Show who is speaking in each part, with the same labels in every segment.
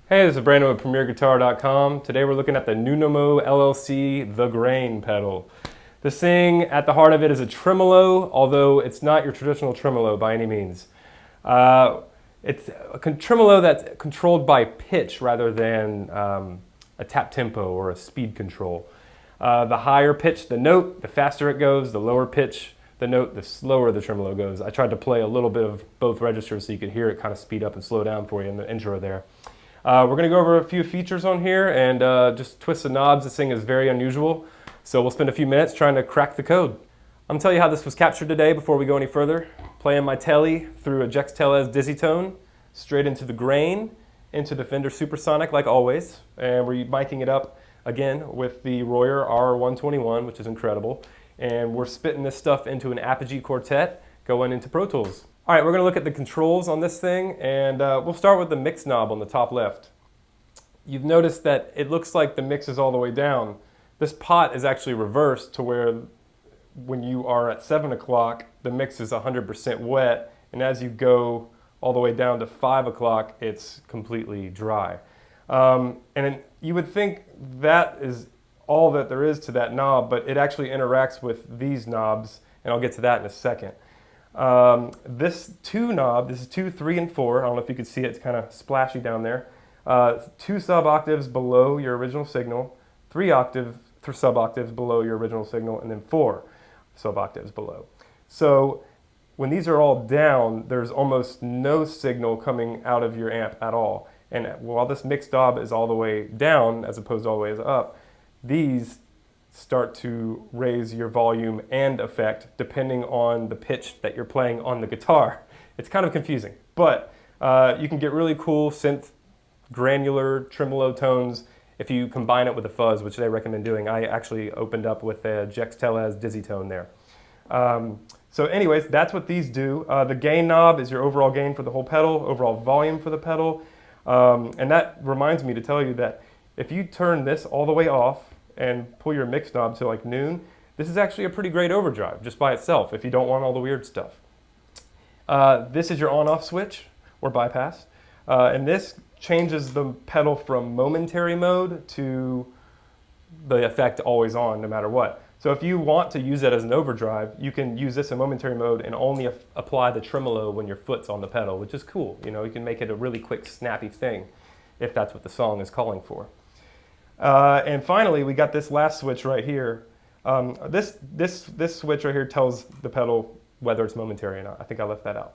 Speaker 1: Hey, this is Brandon with PremierGuitar.com. Today we're looking at the Nunomo LLC The Grain pedal. This thing, at the heart of it, is a tremolo, although it's not your traditional tremolo by any means. It's a tremolo that's controlled by pitch rather than a tap tempo or a speed control. The higher pitch the note, the faster it goes. The lower pitch the note, the slower the tremolo goes. I tried to play a little bit of both registers so you could hear it kind of speed up and slow down for you in the intro there. We're going to go over a few features on here and just twist the knobs. This thing is very unusual, so we'll spend a few minutes trying to crack the code. I'm going to tell you how this was captured today before we go any further. Playing my telly through a Jex Tellez dizzy tone, straight into the grain, into the Fender Supersonic like always, and we're miking it up again with the Royer R121, which is incredible, and we're spitting this stuff into an Apogee quartet going into Pro Tools. All right, we're going to look at the controls on this thing, and we'll start with the mix knob on the top left. You've noticed that it looks like the mix is all the way down. This pot is actually reversed to where when you are at 7 o'clock, the mix is 100% wet, and as you go all the way down to 5 o'clock, it's completely dry. And you would think that is all that there is to that knob, but it actually interacts with these knobs, and I'll get to that in a second. This 2 knob, this is 2, 3, and 4. I don't know if you can see it, it's kind of splashy down there. 2 sub-octaves below your original signal, 3 sub-octaves below your original signal, and then 4 sub-octaves below. So when these are all down, there's almost no signal coming out of your amp at all. And while this mix knob is all the way down, as opposed to all the way up, these start to raise your volume and effect depending on the pitch that you're playing on the guitar. It's kind of confusing, but you can get really cool synth granular tremolo tones if you combine it with a fuzz, which they recommend doing. I actually opened up with a Jex Tellez dizzy tone there. So anyways, that's what these do. The gain knob is your overall gain for the whole pedal, overall volume for the pedal. And that reminds me to tell you that if you turn this all the way off and pull your mix knob to like noon, this is actually a pretty great overdrive just by itself if you don't want all the weird stuff. This is your on-off switch or bypass, and this changes the pedal from momentary mode to the effect always on no matter what. So if you want to use it as an overdrive, you can use this in momentary mode and only apply the tremolo when your foot's on the pedal, which is cool. You know, you can make it a really quick, snappy thing if that's what the song is calling for. And finally, we got this last switch right here. This switch right here tells the pedal whether it's momentary or not. I think I left that out.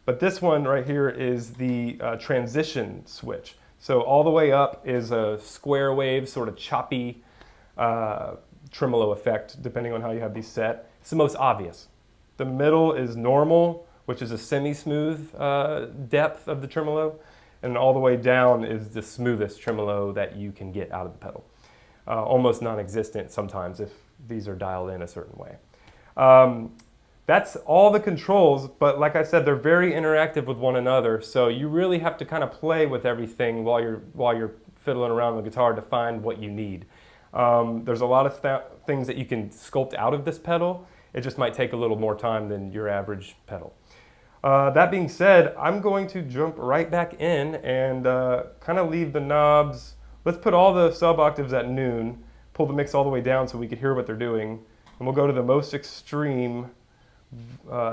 Speaker 1: But this one right here is the transition switch. So all the way up is a square wave, sort of choppy tremolo effect, depending on how you have these set. It's the most obvious. The middle is normal, which is a semi-smooth depth of the tremolo. And all the way down is the smoothest tremolo that you can get out of the pedal. Almost non-existent sometimes if these are dialed in a certain way. That's all the controls, but like I said, they're very interactive with one another, so you really have to kind of play with everything while you're fiddling around the guitar to find what you need. There's a lot of things that you can sculpt out of this pedal. It just might take a little more time than your average pedal. That being said, I'm going to jump right back in and kind of leave the knobs. Let's put all the sub-octaves at noon, pull the mix all the way down so we can hear what they're doing, and we'll go to the most extreme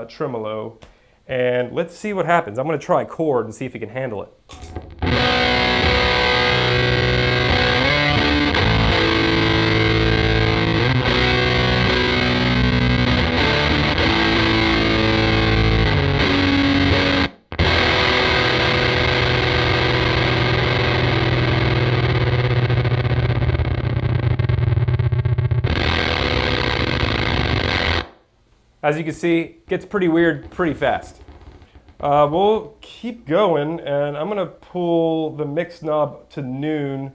Speaker 1: tremolo, and let's see what happens. I'm going to try chord and see if you can handle it. As you can see, it gets pretty weird pretty fast. We'll keep going, and I'm going to pull the mix knob to noon,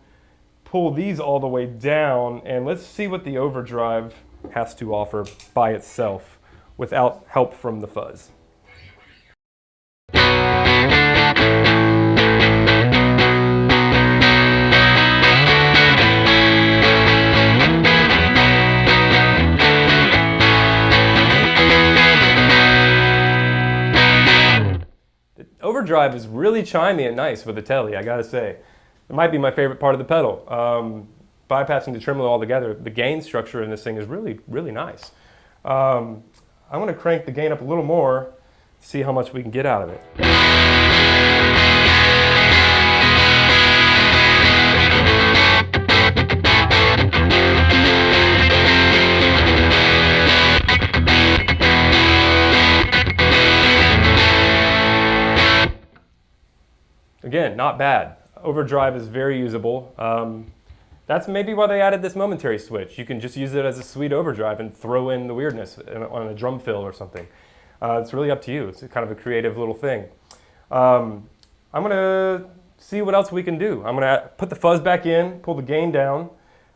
Speaker 1: pull these all the way down, and let's see what the overdrive has to offer by itself without help from the fuzz. Overdrive is really chimey and nice with the telly, I gotta say. It might be my favorite part of the pedal. Bypassing the tremolo altogether, the gain structure in this thing is really, really nice. I'm going to crank the gain up a little more, see how much we can get out of it. Again, not bad. Overdrive is very usable. That's maybe why they added this momentary switch. You can just use it as a sweet overdrive and throw in the weirdness on a drum fill or something. It's really up to you. It's kind of a creative little thing. I'm gonna see what else we can do. I'm gonna put the fuzz back in, pull the gain down.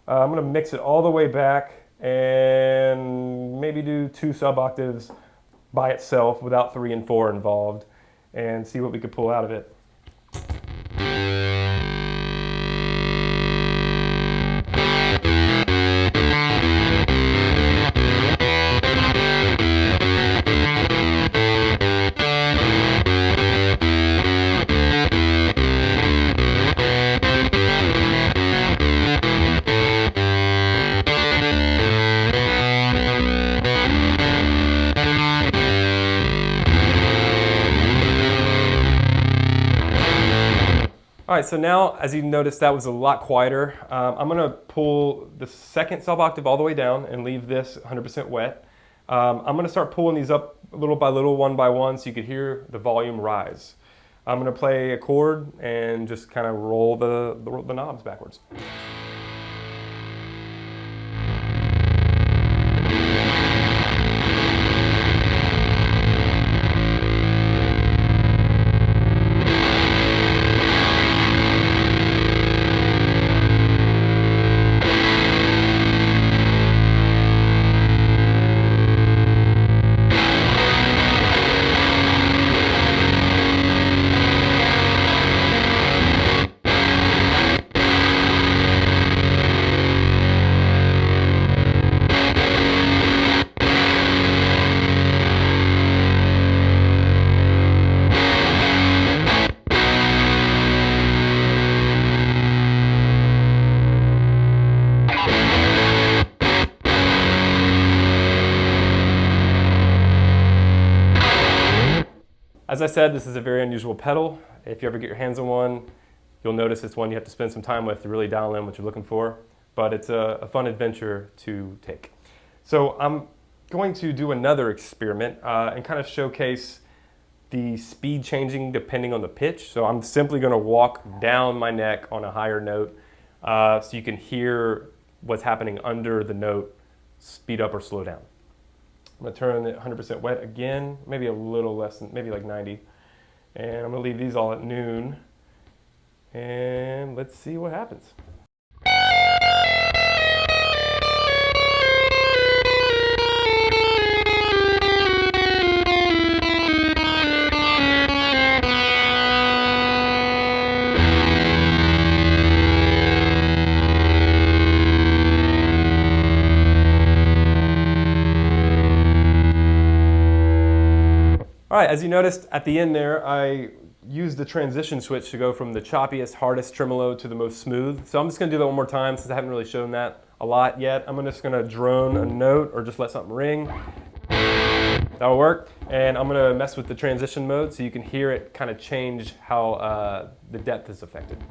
Speaker 1: I'm gonna mix it all the way back and maybe do 2 sub-octaves by itself without 3 and 4 involved and see what we could pull out of it. All right, so now, as you noticed, that was a lot quieter. I'm gonna pull the second sub-octave all the way down and leave this 100% wet. I'm gonna start pulling these up little by little, one by one, so you could hear the volume rise. I'm gonna play a chord and just kind of roll the knobs backwards. As I said, this is a very unusual pedal. If you ever get your hands on one, you'll notice it's one you have to spend some time with to really dial in what you're looking for, but it's a fun adventure to take. So I'm going to do another experiment and kind of showcase the speed changing depending on the pitch. So I'm simply going to walk down my neck on a higher note so you can hear what's happening under the note, speed up or slow down. I'm going to turn it 100% wet again, maybe a little less than, maybe like 90. And I'm going to leave these all at noon. And let's see what happens. All right, as you noticed at the end there, I used the transition switch to go from the choppiest, hardest tremolo to the most smooth. So I'm just gonna do that one more time since I haven't really shown that a lot yet. I'm just gonna drone a note or just let something ring. That'll work. And I'm gonna mess with the transition mode so you can hear it kind of change how the depth is affected.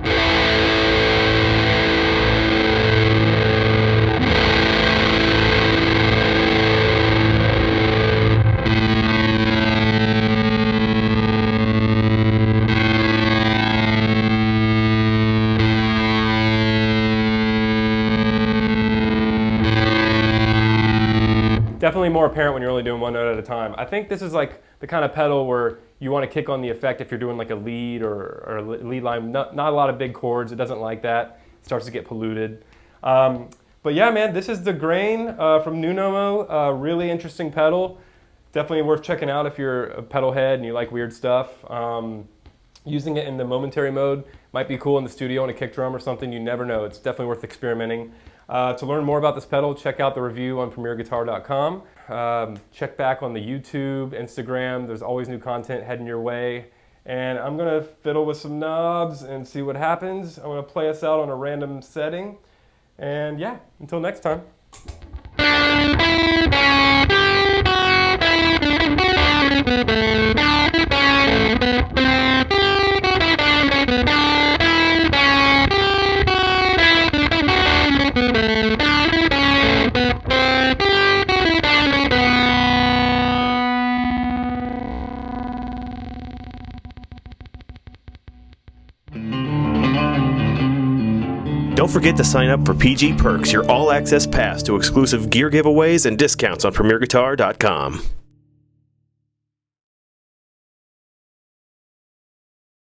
Speaker 1: Definitely more apparent when you're only doing one note at a time. I think this is like the kind of pedal where you want to kick on the effect if you're doing like a lead or a lead line. Not a lot of big chords. It doesn't like that. It starts to get polluted. But yeah, man, this is the Grain from Nunomo. Really interesting pedal. Definitely worth checking out if you're a pedal head and you like weird stuff. Using it in the momentary mode might be cool in the studio on a kick drum or something. You never know. It's definitely worth experimenting. To learn more about this pedal, check out the review on premierguitar.com. Check back on the YouTube, Instagram. There's always new content heading your way. And I'm gonna fiddle with some knobs and see what happens. I'm gonna play us out on a random setting. And yeah, until next time.
Speaker 2: Don't forget to sign up for PG Perks, your all-access pass to exclusive gear giveaways and discounts on PremierGuitar.com.